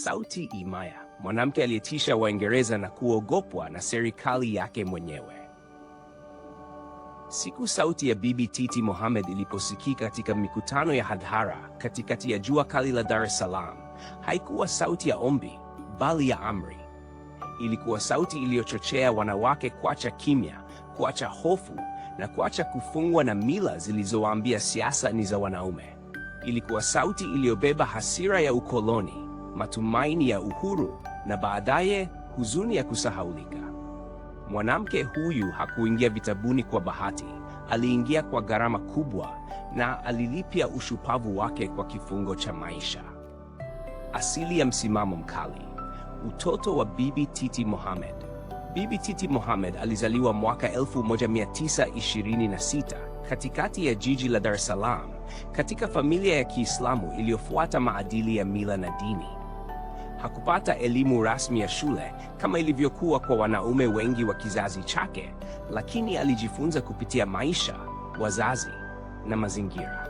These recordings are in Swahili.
sauti imara, mwanamke aliyetisha Waingereza na kuogopwa na serikali yake mwenyewe. Siku sauti ya Bibi Titi Mohamed iliposikika katika mikutano ya hadhara katikati ya jua kali la Dar es Salaam, haikuwa sauti ya ombi, bali ya amri. Ilikuwa sauti iliyochochea wanawake kuacha kimya, kuacha hofu na kuacha kufungwa na mila zilizowaambia siasa ni za wanaume. Ilikuwa sauti iliyobeba hasira ya ukoloni, matumaini ya uhuru na baadaye huzuni ya kusahaulika. Mwanamke huyu hakuingia vitabuni kwa bahati, aliingia kwa gharama kubwa na alilipia ushupavu wake kwa kifungo cha maisha. Asili ya msimamo mkali. Utoto wa Bibi Titi Mohamed. Bibi Titi Mohamed alizaliwa mwaka 1926 katikati ya jiji la Dar es Salaam, katika familia ya Kiislamu iliyofuata maadili ya mila na dini. Hakupata elimu rasmi ya shule kama ilivyokuwa kwa wanaume wengi wa kizazi chake, lakini alijifunza kupitia maisha, wazazi na mazingira.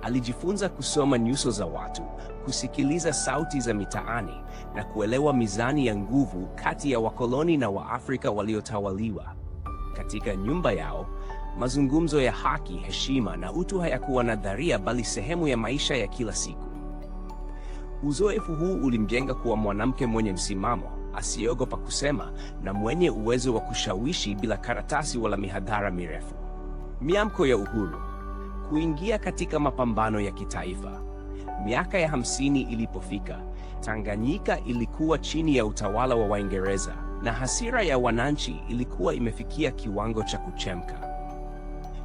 Alijifunza kusoma nyuso za watu, kusikiliza sauti za mitaani na kuelewa mizani ya nguvu kati ya wakoloni na Waafrika waliotawaliwa. Katika nyumba yao, mazungumzo ya haki, heshima na utu hayakuwa nadharia bali sehemu ya maisha ya kila siku. Uzoefu huu ulimjenga kuwa mwanamke mwenye msimamo, asiyeogopa kusema na mwenye uwezo wa kushawishi bila karatasi wala mihadhara mirefu. Miamko ya uhuru. Kuingia katika mapambano ya kitaifa. Miaka ya 50 ilipofika, Tanganyika ilikuwa chini ya utawala wa Waingereza na hasira ya wananchi ilikuwa imefikia kiwango cha kuchemka.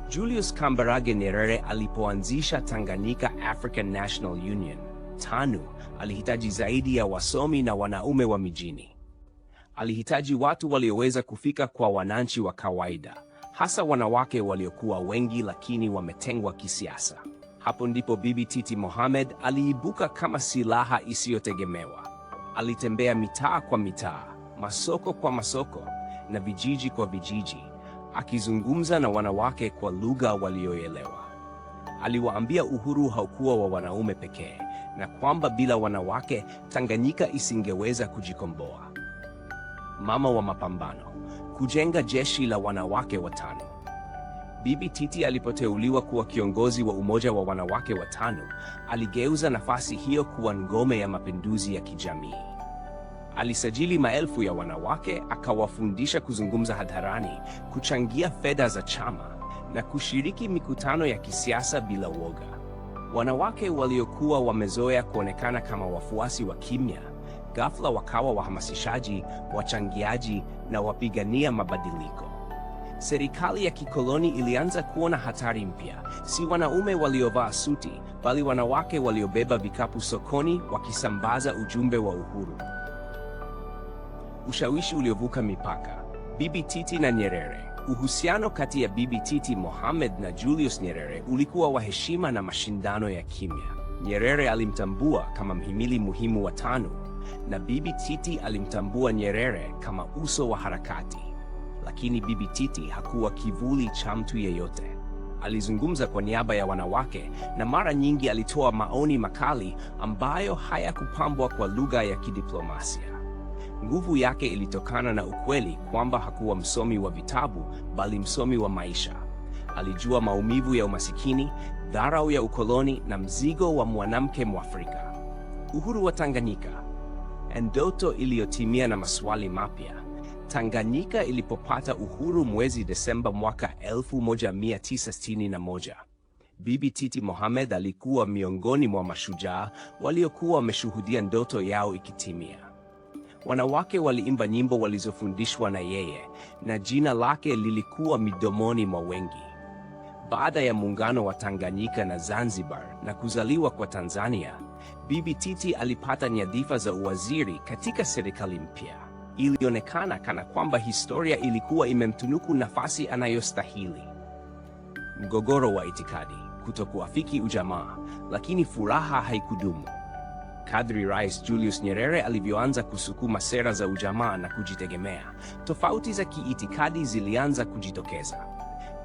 Julius Kambarage Nyerere alipoanzisha Tanganyika African National Union, TANU, alihitaji zaidi ya wasomi na wanaume wa mijini. Alihitaji watu walioweza kufika kwa wananchi wa kawaida, hasa wanawake waliokuwa wengi lakini wametengwa kisiasa. Hapo ndipo Bibi Titi Mohamed aliibuka kama silaha isiyotegemewa. Alitembea mitaa kwa mitaa, masoko kwa masoko na vijiji kwa vijiji, akizungumza na wanawake kwa lugha walioelewa. Aliwaambia uhuru haukuwa wa wanaume pekee na kwamba bila wanawake Tanganyika isingeweza kujikomboa. Mama wa mapambano. Kujenga jeshi la wanawake wa TANU. Bibi Titi alipoteuliwa kuwa kiongozi wa umoja wa wanawake wa TANU, aligeuza nafasi hiyo kuwa ngome ya mapinduzi ya kijamii. Alisajili maelfu ya wanawake, akawafundisha kuzungumza hadharani, kuchangia fedha za chama na kushiriki mikutano ya kisiasa bila woga. Wanawake waliokuwa wamezoea kuonekana kama wafuasi wa kimya, ghafla wakawa wahamasishaji, wachangiaji na wapigania mabadiliko. Serikali ya kikoloni ilianza kuona hatari mpya, si wanaume waliovaa suti, bali wanawake waliobeba vikapu sokoni wakisambaza ujumbe wa uhuru. Ushawishi uliovuka mipaka. Bibi Titi na Nyerere. Uhusiano kati ya Bibi Titi Mohamed na Julius Nyerere ulikuwa wa heshima na mashindano ya kimya. Nyerere alimtambua kama mhimili muhimu wa TANU na Bibi Titi alimtambua Nyerere kama uso wa harakati. Lakini Bibi Titi hakuwa kivuli cha mtu yeyote. Alizungumza kwa niaba ya wanawake na mara nyingi alitoa maoni makali ambayo hayakupambwa kwa lugha ya kidiplomasia. Nguvu yake ilitokana na ukweli kwamba hakuwa msomi wa vitabu bali msomi wa maisha. Alijua maumivu ya umasikini, dharau ya ukoloni na mzigo wa mwanamke Mwafrika. Uhuru wa Tanganyika. Ndoto iliyotimia na maswali mapya. Tanganyika ilipopata uhuru mwezi Desemba mwaka 1961. Bibi Titi Mohamed alikuwa miongoni mwa mashujaa waliokuwa wameshuhudia ndoto yao ikitimia. Wanawake waliimba nyimbo walizofundishwa na yeye na jina lake lilikuwa midomoni mwa wengi. Baada ya muungano wa Tanganyika na Zanzibar na kuzaliwa kwa Tanzania, Bibi Titi alipata nyadhifa za uwaziri katika serikali mpya. Ilionekana kana kwamba historia ilikuwa imemtunuku nafasi anayostahili. Mgogoro wa itikadi. Kutokuafiki ujamaa, lakini furaha haikudumu. Kadri Rais Julius Nyerere alivyoanza kusukuma sera za ujamaa na kujitegemea, tofauti za kiitikadi zilianza kujitokeza.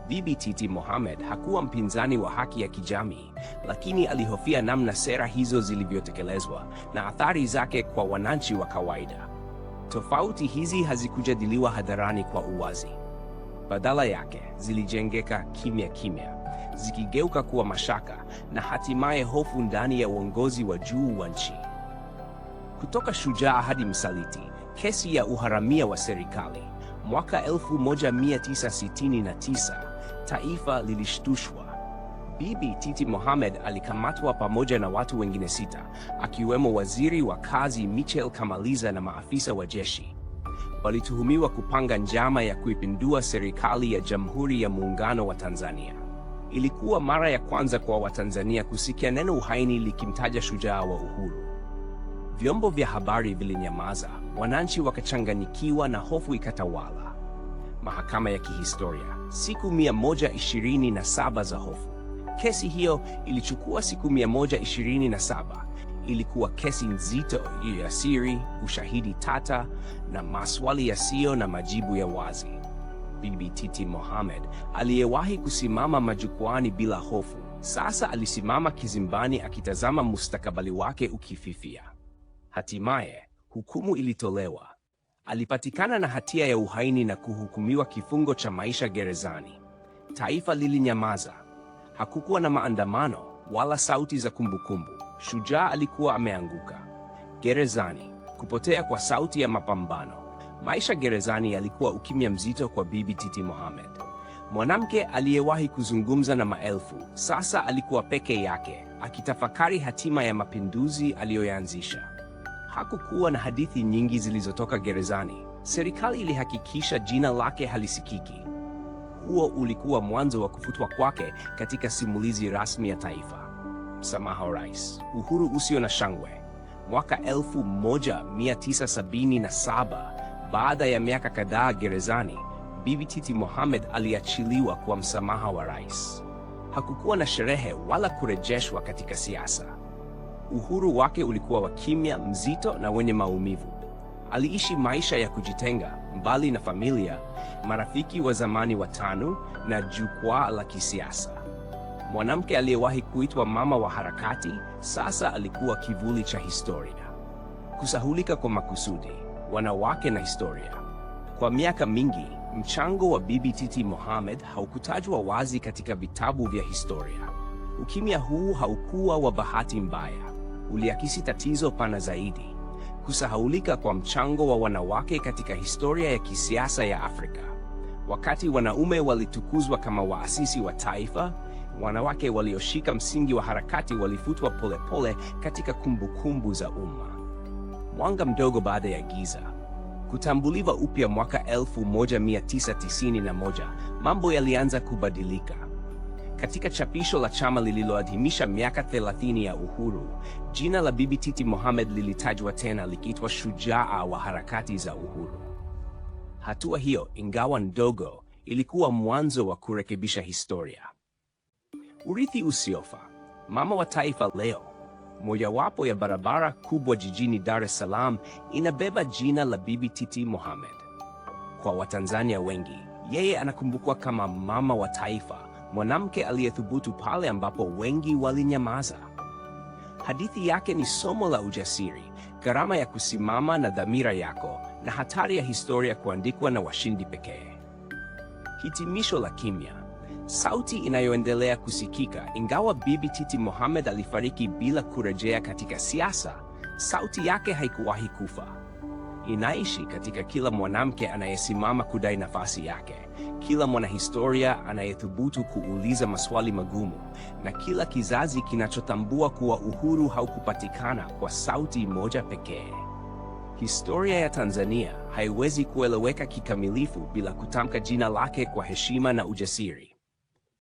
Bibi Titi Mohamed hakuwa mpinzani wa haki ya kijamii, lakini alihofia namna sera hizo zilivyotekelezwa na athari zake kwa wananchi wa kawaida. Tofauti hizi hazikujadiliwa hadharani kwa uwazi. Badala yake, zilijengeka kimya kimya, zikigeuka kuwa mashaka na hatimaye hofu ndani ya uongozi wa juu wa nchi. Kutoka shujaa hadi msaliti, kesi ya uharamia wa serikali. Mwaka 1969, taifa lilishtushwa. Bibi Titi Mohamed alikamatwa pamoja na watu wengine 6, akiwemo waziri wa kazi Michel Kamaliza na maafisa wa jeshi. Walituhumiwa kupanga njama ya kuipindua serikali ya Jamhuri ya Muungano wa Tanzania. Ilikuwa mara ya kwanza kwa Watanzania kusikia neno uhaini likimtaja shujaa wa uhuru. Vyombo vya habari vilinyamaza, wananchi wakachanganyikiwa na hofu ikatawala. Mahakama ya kihistoria, siku 127 za hofu. Kesi hiyo ilichukua siku 127. Ilikuwa kesi nzito ya siri, ushahidi tata na maswali yasiyo na majibu ya wazi. Bibi Titi Mohamed, aliyewahi kusimama majukwaani bila hofu, sasa alisimama kizimbani akitazama mustakabali wake ukififia. Hatimaye, hukumu ilitolewa. Alipatikana na hatia ya uhaini na kuhukumiwa kifungo cha maisha gerezani. Taifa lilinyamaza. Hakukuwa na maandamano wala sauti za kumbukumbu. Shujaa alikuwa ameanguka. Gerezani, kupotea kwa sauti ya mapambano. Maisha gerezani yalikuwa ukimya mzito kwa Bibi Titi Mohamed. Mwanamke aliyewahi kuzungumza na maelfu, sasa alikuwa peke yake, akitafakari hatima ya mapinduzi aliyoyaanzisha. Hakukuwa na hadithi nyingi zilizotoka gerezani. Serikali ilihakikisha jina lake halisikiki. Huo ulikuwa mwanzo wa kufutwa kwake katika simulizi rasmi ya taifa. Msamaha wa rais, uhuru usio na shangwe. Mwaka 1977, baada ya miaka kadhaa gerezani, Bibi Titi Mohamed aliachiliwa kwa msamaha wa rais. Hakukuwa na sherehe wala kurejeshwa katika siasa. Uhuru wake ulikuwa wa kimya, mzito na wenye maumivu. Aliishi maisha ya kujitenga, mbali na familia, marafiki wa zamani watano na jukwaa la kisiasa. Mwanamke aliyewahi kuitwa mama wa harakati, sasa alikuwa kivuli cha historia. Kusahulika kwa makusudi, wanawake na historia. Kwa miaka mingi, mchango wa Bibi Titi Mohamed haukutajwa wazi katika vitabu vya historia. Ukimya huu haukuwa wa bahati mbaya, uliakisi tatizo pana zaidi: kusahaulika kwa mchango wa wanawake katika historia ya kisiasa ya Afrika. Wakati wanaume walitukuzwa kama waasisi wa taifa, wanawake walioshika msingi wa harakati walifutwa polepole katika kumbukumbu za umma. Mwanga mdogo baada ya giza. Kutambuliwa upya mwaka 1991, mambo yalianza kubadilika. Katika chapisho la chama lililoadhimisha miaka 30 ya uhuru, jina la Bibi Titi Mohamed lilitajwa tena likiitwa shujaa wa harakati za uhuru. Hatua hiyo, ingawa ndogo, ilikuwa mwanzo wa kurekebisha historia. Urithi usiofa. Mama wa taifa leo. Mojawapo ya barabara kubwa jijini Dar es Salaam inabeba jina la Bibi Titi Mohamed. Kwa Watanzania wengi, yeye anakumbukwa kama mama wa taifa, mwanamke aliyethubutu pale ambapo wengi walinyamaza. Hadithi yake ni somo la ujasiri, gharama ya kusimama na dhamira yako, na hatari ya historia kuandikwa na washindi pekee. Hitimisho la kimya. Sauti inayoendelea kusikika. Ingawa Bibi Titi Mohamed alifariki bila kurejea katika siasa, sauti yake haikuwahi kufa. Inaishi katika kila mwanamke anayesimama kudai nafasi yake, kila mwanahistoria anayethubutu kuuliza maswali magumu, na kila kizazi kinachotambua kuwa uhuru haukupatikana kwa sauti moja pekee. Historia ya Tanzania haiwezi kueleweka kikamilifu bila kutamka jina lake kwa heshima na ujasiri.